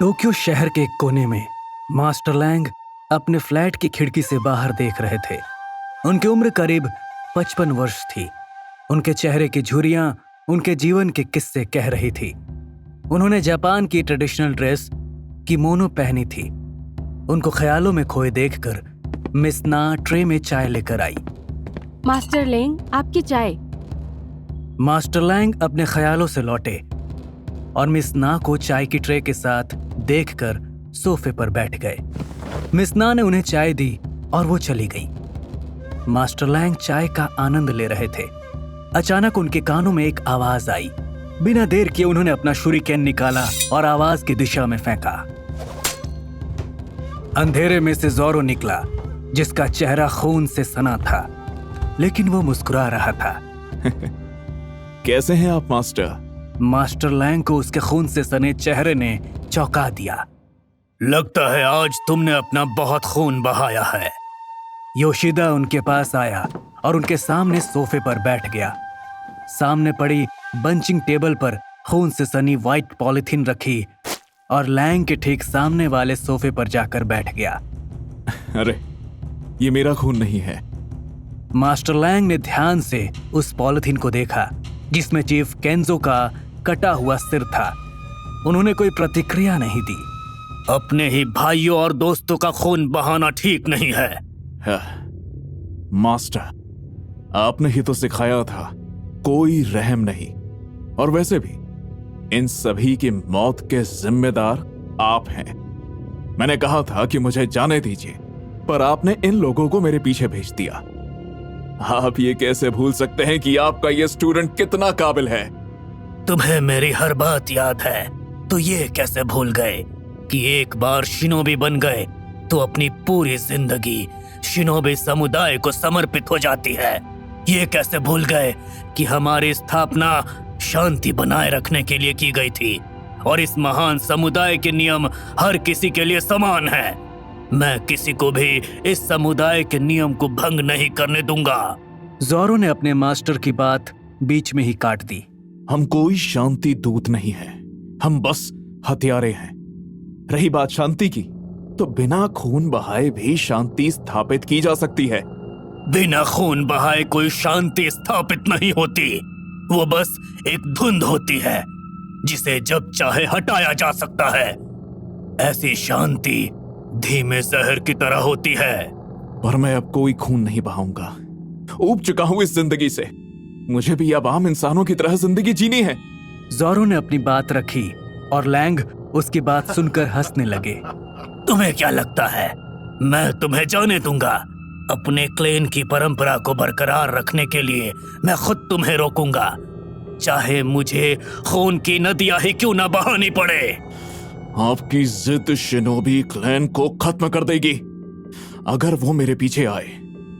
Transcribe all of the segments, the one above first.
Tokyo शहर के एक कोने में मास्टर लैंग अपने फ्लैट की खिड़की से बाहर देख रहे थे। उनकी उम्र करीब 55 वर्ष थी। उनके चेहरे की झुर्रियां उनके जीवन के किस्से कह रही थी। उन्होंने जापान की ट्रेडिशनल ड्रेस किमोनो पहनी थी। उनको ख्यालों में खोए देखकर मिस ना ट्रे में चाय लेकर आई। मास्टर लैंग, आपकी चाय। मास्टर लैंग अपने ख्यालों से लौटे और मिस ना को चाय की ट्रे के साथ देखकर सोफे पर बैठ गए। मिस ना ने उन्हें चाय दी और वो चली गई। मास्टर लैंग चाय का आनंद ले रहे थे। अचानक उनके कानों में एक आवाज आई। बिना देर किए उन्होंने अपना शुरिकेन निकाला और आवाज की दिशा में फेंका। अंधेरे में से ज़ोरो निकला, जिसका चेहरा खून से सना था, लेकिन वो मुस्कुरा रहा था। कैसे हैं आप मास्टर? मास्टर लैंग को उसके खून से सने चेहरे ने चौंका दिया। लगता है आज तुमने अपना बहुत खून बहाया है। योशिदा उनके पास आया और उनके सामने सोफे पर बैठ गया। सामने पड़ी बंचिंग टेबल पर खून से सनी व्हाइट पॉलिथीन रखी और लैंग के ठीक सामने वाले सोफे पर जाकर बैठ गया। अरे, ये मेरा खून नहीं है। मास्टर लैंग ने ध्यान से उस पॉलिथीन को देखा जिसमें चीफ केंजो का कटा हुआ सिर था। उन्होंने कोई प्रतिक्रिया नहीं दी। अपने ही भाइयों और दोस्तों का खून बहाना ठीक नहीं है। मास्टर, आपने ही तो सिखाया था कोई रहम नहीं। और वैसे भी इन सभी की मौत के जिम्मेदार आप हैं। मैंने कहा था कि मुझे जाने दीजिए, पर आपने इन लोगों को मेरे पीछे भेज दिया। आप ये कैसे भूल सकते हैं कि आपका ये स्टूडेंट कितना काबिल है? तुम्हें मेरी हर बात याद है, तो ये कैसे भूल गए कि एक बार शिनोबी बन गए तो अपनी पूरी जिंदगी शिनोबी समुदाय को समर्पित हो जाती है। ये कैसे भूल गए कि हमारी स्थापना शांति बनाए रखने के लिए की गई थी और इस महान समुदाय के नियम हर किसी के लिए समान है। मैं किसी को भी इस समुदाय के नियम को भंग नहीं करने दूंगा। ज़ोरो ने अपने मास्टर की बात बीच में ही काट दी। हम कोई शांति दूत नहीं है, हम बस हत्यारे हैं। रही बात शांति की, तो बिना खून बहाए भी शांति स्थापित की जा सकती है। बिना खून बहाए कोई शांति स्थापित नहीं होती। वो बस एक धुंध होती है जिसे जब चाहे हटाया जा सकता है। ऐसी शांति धीमे जहर की तरह होती है। पर मैं अब कोई खून नहीं बहाऊंगा। ऊब चुका हूं इस जिंदगी से। मुझे भी अब आम इंसानों की तरह जिंदगी जीनी है। ज़ोरो ने अपनी बात रखी और लैंग उसकी बात सुनकर हंसने लगे। तुम्हें क्या लगता है मैं तुम्हें जाने दूंगा? अपने क्लेन की परंपरा को बरकरार रखने के लिए मैं खुद तुम्हें रोकूंगा, चाहे मुझे खून की नदियां ही क्यों ना बहानी पड़े। आपकी जिद शिनोबी क्लैन को खत्म कर देगी। अगर वो मेरे पीछे आए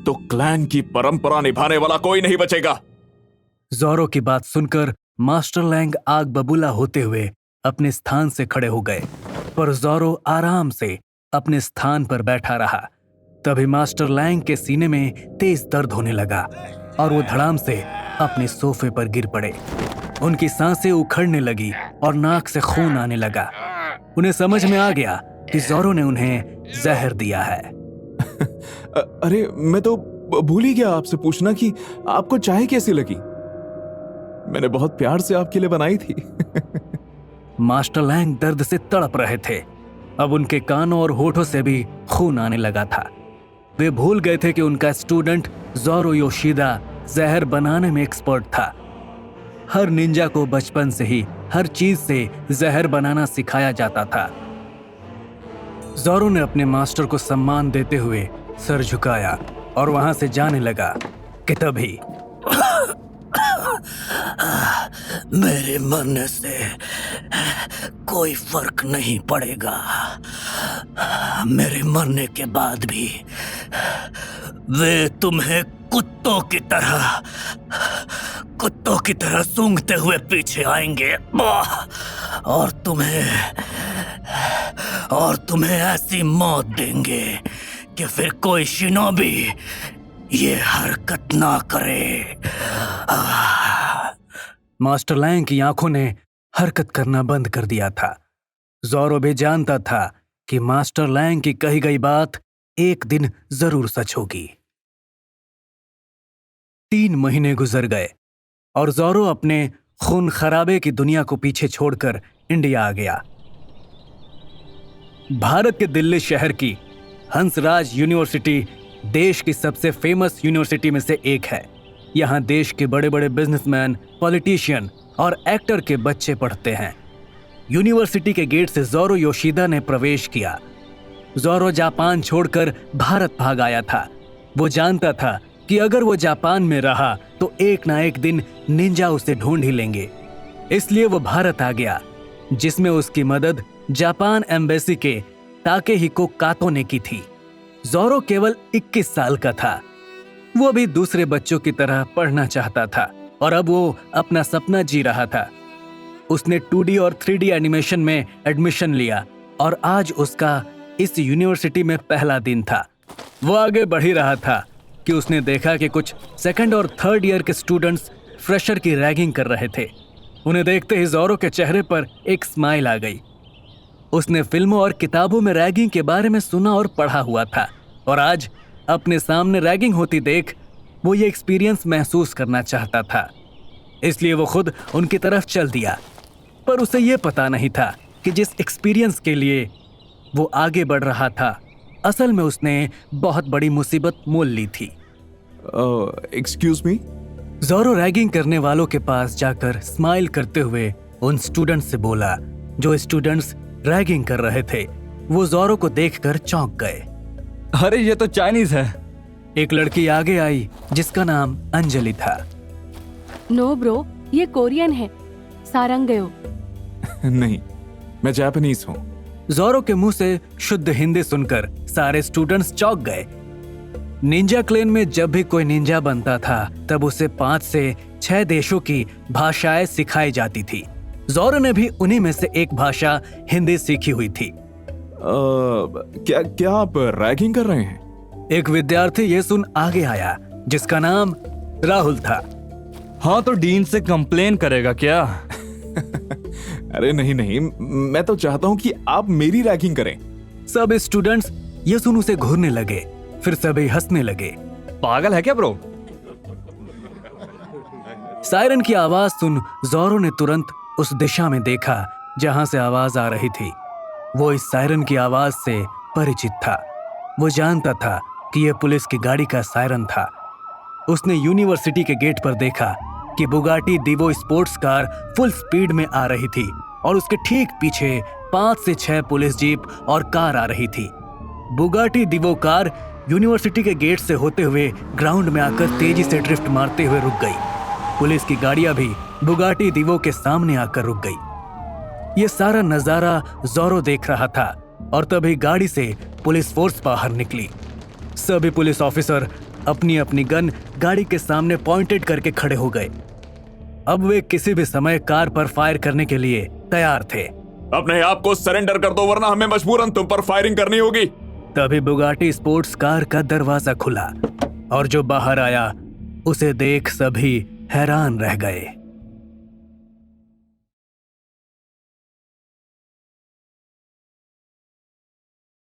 तो क्लैन की परंपरा निभाने वाला कोई नहीं बचेगा। ज़ोरो की बात सुनकर मास्टर लैंग आग बबूला होते हुए अपने स्थान से खड़े हो गए, पर ज़ोरो आराम से अपने स्थान पर बैठा रहा। तभी मास्टर लैंग के सीने में तेज दर्द होने लगा और वो धड़ाम से अपने सोफे पर गिर पड़े। उनकी सांसें उखड़ने लगी और नाक से खून आने लगा। उन्हें समझ में आ गया कि ज़ोरो ने उन्हें जहर दिया है। अरे, मैं तो भूल ही गया आपसे पूछना कि आपको चाय कैसी लगी। मैंने बहुत प्यार से आपके लिए बनाई थी। मास्टर लैंग दर्द से तड़प रहे थे। अब उनके कानों और होठों से भी खून आने लगा था। वे भूल गए थे कि उनका स्टूडेंट ज़ोरो योशिदा जहर बनाने में एक्सपर्ट था। हर निंजा को बचपन से ही हर चीज से जहर बनाना सिखाया जाता था। ज़ोरो ने अपने मास्टर को सम्मान देते हुए सर झुकाया और वहां से जाने लगा कि तभी मेरे मरने से कोई फर्क नहीं पड़ेगा। मेरे मरने के बाद भी वे तुम्हें कुत्तों की तरह सूंघते हुए पीछे आएंगे और तुम्हें ऐसी मौत देंगे कि फिर कोई शिनोबी ये हरकत ना करे। मास्टर लैंग की आंखों ने हरकत करना बंद कर दिया था। ज़ोरो भी जानता था कि मास्टर लैंग की कही गई बात एक दिन जरूर सच होगी। 3 महीने गुजर गए और ज़ोरो अपने खून खराबे की दुनिया को पीछे छोड़कर इंडिया आ गया। भारत के दिल्ली शहर की हंसराज यूनिवर्सिटी देश की सबसे फेमस यूनिवर्सिटी में से एक है। यहाँ देश के बड़े बड़े बिजनेसमैन, पॉलिटिशियन और एक्टर के बच्चे पढ़ते हैं। यूनिवर्सिटी के गेट से ज़ोरो योशिदा ने प्रवेश किया। ज़ोरो जापान छोड़कर भारत भाग आया था। वो जानता था कि अगर वो जापान में रहा तो एक ना एक दिन निंजा उसे ढूंढ ही लेंगे। इसलिए वो भारत आ गया, जिसमें उसकी मदद जापान एम्बेसी के ताकेहिको कातो ने की थी। ज़ोरो केवल 21 साल का था। वो भी दूसरे बच्चों की तरह पढ़ना चाहता था और अब वो अपना सपना जी रहा था। उसने 2D और 3D एनिमेशन में एडमिशन लिया और आज उसका इस यूनिवर्सिटी में पहला दिन था। वो आगे बढ़ ही रहा था कि उसने देखा कि कुछ 2nd और 3rd ईयर के स्टूडेंट्स फ्रेशर की रैगिंग कर रहे थे। उन्हें देखते ही ज़ोरो के चेहरे पर एक स्माइल आ गई। उसने फिल्मों और किताबों में रैगिंग के बारे में सुना और पढ़ा हुआ था और आज अपने सामने रैगिंग होती देख वो ये एक्सपीरियंस महसूस करना चाहता था। इसलिए वो खुद उनकी तरफ चल दिया, पर उसे ये पता नहीं था कि जिस एक्सपीरियंस के लिए वो आगे बढ़ रहा था, असल में उसने बहुत बड़ी मुसीबत मोल ली थी। Excuse me. ज़ोरो रैगिंग करने वालों के पास जाकर स्माइल करते हुए उन स्टूडेंट्स से बोला। जो स्टूडेंट्स रैगिंग कर रहे थे वो ज़ोरो को देखकर चौंक गए। अरे ये तो चाइनीज है। एक लड़की आगे आई जिसका नाम अंजलि था। नो ब्रो, ये कोरियन है, सारंगयो। नहीं, मैं जापानीज हूँ। ज़ोरो के मुंह से शुद्ध हिंदी सुनकर सारे स्टूडेंट्स चौंक गए। निंजा क्लेन में जब भी कोई निंजा बनता था तब उसे 5 से 6 देशों की भाषाएं सिखाई जाती थी। ज़ोरो ने भी उन्हीं में से एक भाषा हिंदी सीखी हुई थी। क्या आप रैगिंग कर रहे हैं? एक विद्यार्थी ये सुन आगे आया जिसका नाम राहुल था। हाँ तो डीन से कंप्लेन करेगा क्या? अरे नहीं, मैं तो चाहता हूँ कि आप मेरी रैगिंग करें। सब स्टूडेंट्स ये सुन उसे घूरने लगे, फिर सभी हंसने लगे। पागल है क्या ब्रो? सायरन की आवाज सुन ज़ोरो ने तुरंत उस दिशा में देखा जहां से आवाज आ रही थी। वो इस सायरन की आवाज से परिचित था। वो जानता था कि यह पुलिस की गाड़ी का सायरन था। उसने यूनिवर्सिटी के गेट पर देखा कि बुगाटी दिवो स्पोर्ट्स कार फुल स्पीड में आ रही थी और उसके ठीक पीछे 5 से 6 पुलिस जीप और कार आ रही थी। बुगाटी दिवो कार यूनिवर्सिटी के गेट से होते हुए ग्राउंड में आकर तेजी से ड्रिफ्ट मारते हुए रुक गई। पुलिस की गाड़ियां भी बुगाटी दिवो के सामने आकर रुक गई। ये सारा नजारा ज़ोरो देख रहा था और तभी गाड़ी से पुलिस फोर्स बाहर निकली। सभी पुलिस ऑफिसर अपनी अपनी गन गाड़ी के सामने पॉइंटेड करके खड़े हो गए। अब वे किसी भी समय कार पर फायर करने के लिए तैयार थे। अपने आप को सरेंडर कर दो वरना हमें मजबूरन तुम पर फायरिंग करनी होगी। तभी बुगाटी स्पोर्ट्स कार का दरवाजा खुला और जो बाहर आया उसे देख सभी हैरान रह गए।